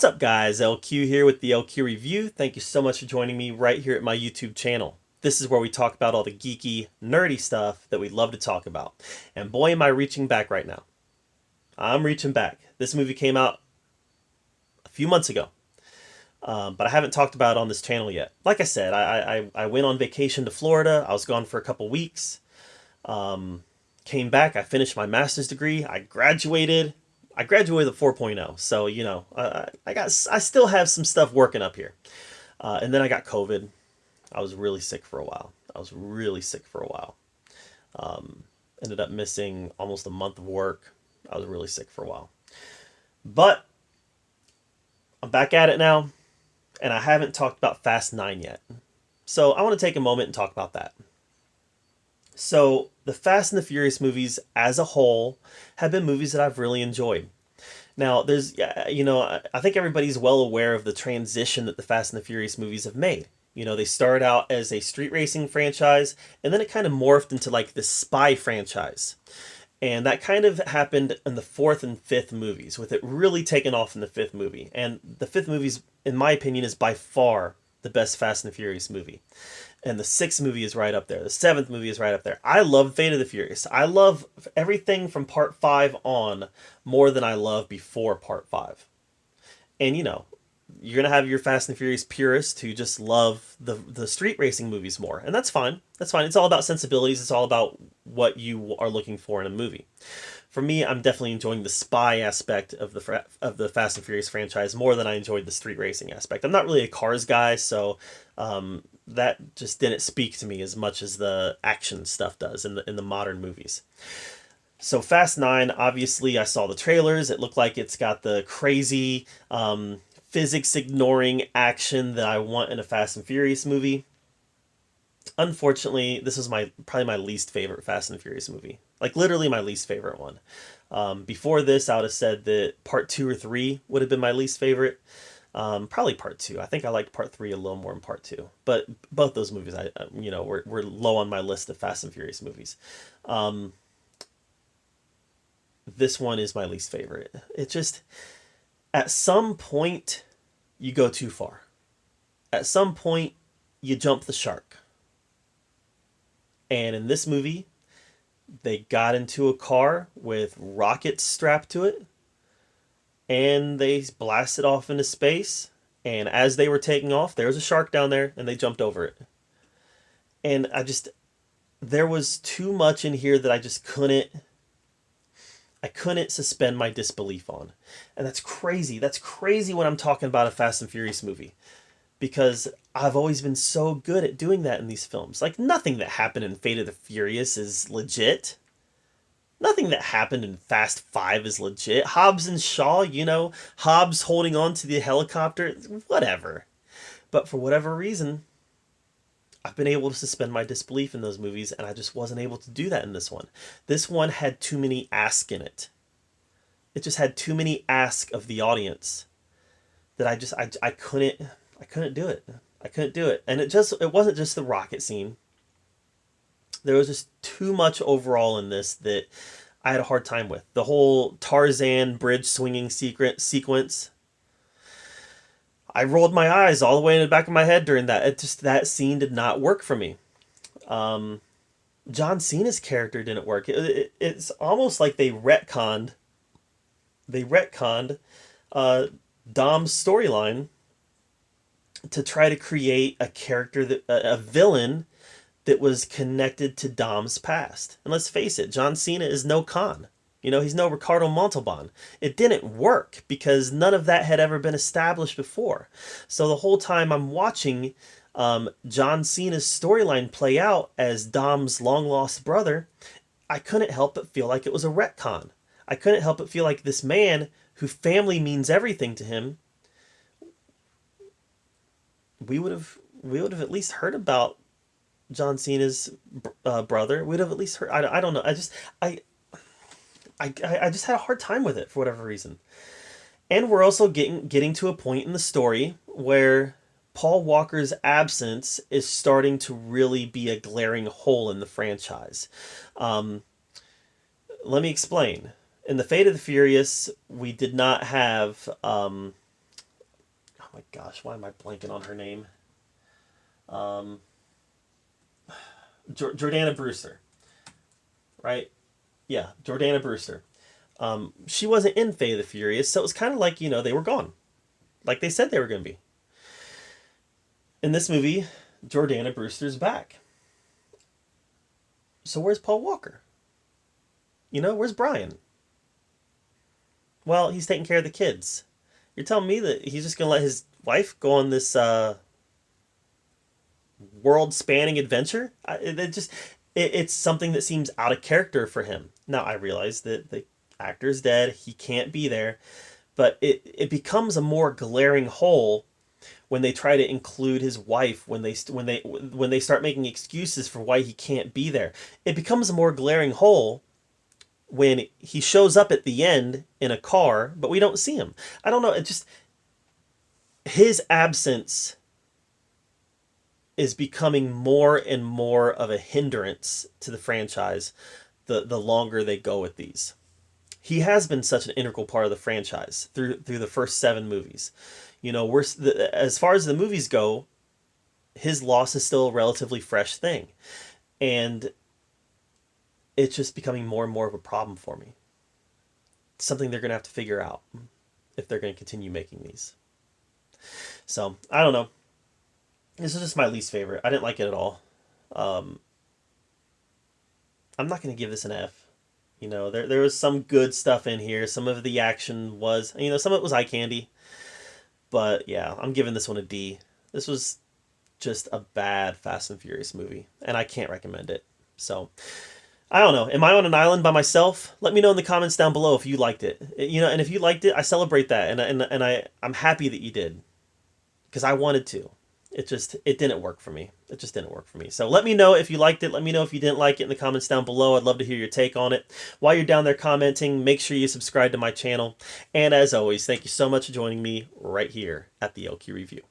What's up guys, LQ here with the LQ Review. Thank you so much for joining me right here at my YouTube channel. This is where we talk about all the geeky, nerdy stuff that we love to talk about. And boy am I reaching back right now. I'm reaching back. This movie came out a few months ago, but I haven't talked about it on this channel yet. Like I said, I went on vacation to Florida. I was gone for a couple weeks. Came back, I finished my master's degree, I graduated. I graduated with 4.0, so you know I still have some stuff working up here, and then I got COVID. I was really sick for a while. Ended up missing almost a month of work. I was really sick for a while, but I'm back at it now, and I haven't talked about Fast 9 yet. So I want to take a moment and talk about that. So the Fast and the Furious movies as a whole have been movies that I've really enjoyed. Now, I think everybody's well aware of the transition that the Fast and the Furious movies have made. You know, they started out as a street racing franchise, and then it kind of morphed into like this spy franchise. And that kind of happened in the fourth and fifth movies, with it really taking off in the fifth movie. And the fifth movie, in my opinion, is by far the best Fast and the Furious movie. And the sixth movie is right up there. The seventh movie is right up there. I love Fate of the Furious. I love everything from part 5 on more than I love before part 5. And you know, you're going to have your Fast and Furious purists who just love the street racing movies more. And that's fine. That's fine. It's all about sensibilities. It's all about what you are looking for in a movie. For me, I'm definitely enjoying the spy aspect of the Fast and Furious franchise more than I enjoyed the street racing aspect. I'm not really a cars guy, so that just didn't speak to me as much as the action stuff does in the modern movies. So Fast 9, obviously I saw the trailers. It looked like it's got the crazy physics ignoring action that I want in a Fast and Furious movie. Unfortunately, this is probably my least favorite Fast and Furious movie. Like literally my least favorite one. Before this, I would have said that part 2 or 3 would have been my least favorite. Probably part 2. I think I liked part 3 a little more than part 2. But both those movies, were low on my list of Fast and Furious movies. This one is my least favorite. It just, at some point, you go too far. At some point, you jump the shark. And in this movie, they got into a car with rockets strapped to it, and they blasted off into space. And as they were taking off, there was a shark down there, and they jumped over it. And there was too much in here that I couldn't suspend my disbelief on. And that's crazy. That's crazy when I'm talking about a Fast and Furious movie, because I've always been so good at doing that in these films. Like, nothing that happened in Fate of the Furious is legit. Nothing that happened in Fast 5 is legit. Hobbs and Shaw, Hobbs holding on to the helicopter, whatever. But for whatever reason, I've been able to suspend my disbelief in those movies, and I just wasn't able to do that in this one. This one had too many asks in it. It just had too many asks of the audience that I couldn't do it. I couldn't do it. And it wasn't just the rocket scene. There was just too much overall in this that I had a hard time with. The whole Tarzan bridge swinging sequence. I rolled my eyes all the way in the back of my head during that. That scene did not work for me. John Cena's character didn't work. It's almost like they retconned Dom's storyline to try to create a character a villain that was connected to Dom's past. And let's face it, John Cena is no Khan. He's no Ricardo Montalban. It didn't work because none of that had ever been established before. So the whole time I'm watching John Cena's storyline play out as Dom's long-lost brother, I couldn't help but feel like it was a retcon. I couldn't help but feel like this man, whose family means everything to him, we would have at least heard about John Cena's brother. We'd have at least heard. I don't know. I just had a hard time with it for whatever reason. And we're also getting to a point in the story where Paul Walker's absence is starting to really be a glaring hole in the franchise. Let me explain. In the Fate of the Furious, we did not have my gosh, why am I blanking on her name? Um, Jordana Brewster, right? Yeah, Jordana Brewster. She wasn't in Fate of the Furious, so it was kind of like, they were gone. Like they said they were going to be. In this movie, Jordana Brewster's back. So where's Paul Walker? Where's Brian? Well, he's taking care of the kids. You're telling me that he's just going to let his wife go on this world-spanning adventure? It's something that seems out of character for him. Now, I realize that the actor's dead. He can't be there. But it becomes a more glaring hole when they try to include his wife, when they start making excuses for why he can't be there. It becomes a more glaring hole when he shows up at the end in a car, but we don't see him. I don't know, it just, his absence is becoming more and more of a hindrance to the franchise the longer they go with these. He has been such an integral part of the franchise through the first 7 movies. As far as the movies go, his loss is still a relatively fresh thing. And it's just becoming more and more of a problem for me. It's something they're going to have to figure out if they're going to continue making these. So, I don't know. This is just my least favorite. I didn't like it at all. I'm not going to give this an F. There was some good stuff in here. Some of the action was, some of it was eye candy. But yeah, I'm giving this one a D. This was just a bad Fast and Furious movie, and I can't recommend it. So, I don't know. Am I on an island by myself? Let me know in the comments down below if you liked it. And if you liked it, I celebrate that, and I'm happy that you did, because I wanted to. It didn't work for me. It just didn't work for me. So let me know if you liked it. Let me know if you didn't like it in the comments down below. I'd love to hear your take on it. While you're down there commenting, make sure you subscribe to my channel. And as always, thank you so much for joining me right here at the LQ Review.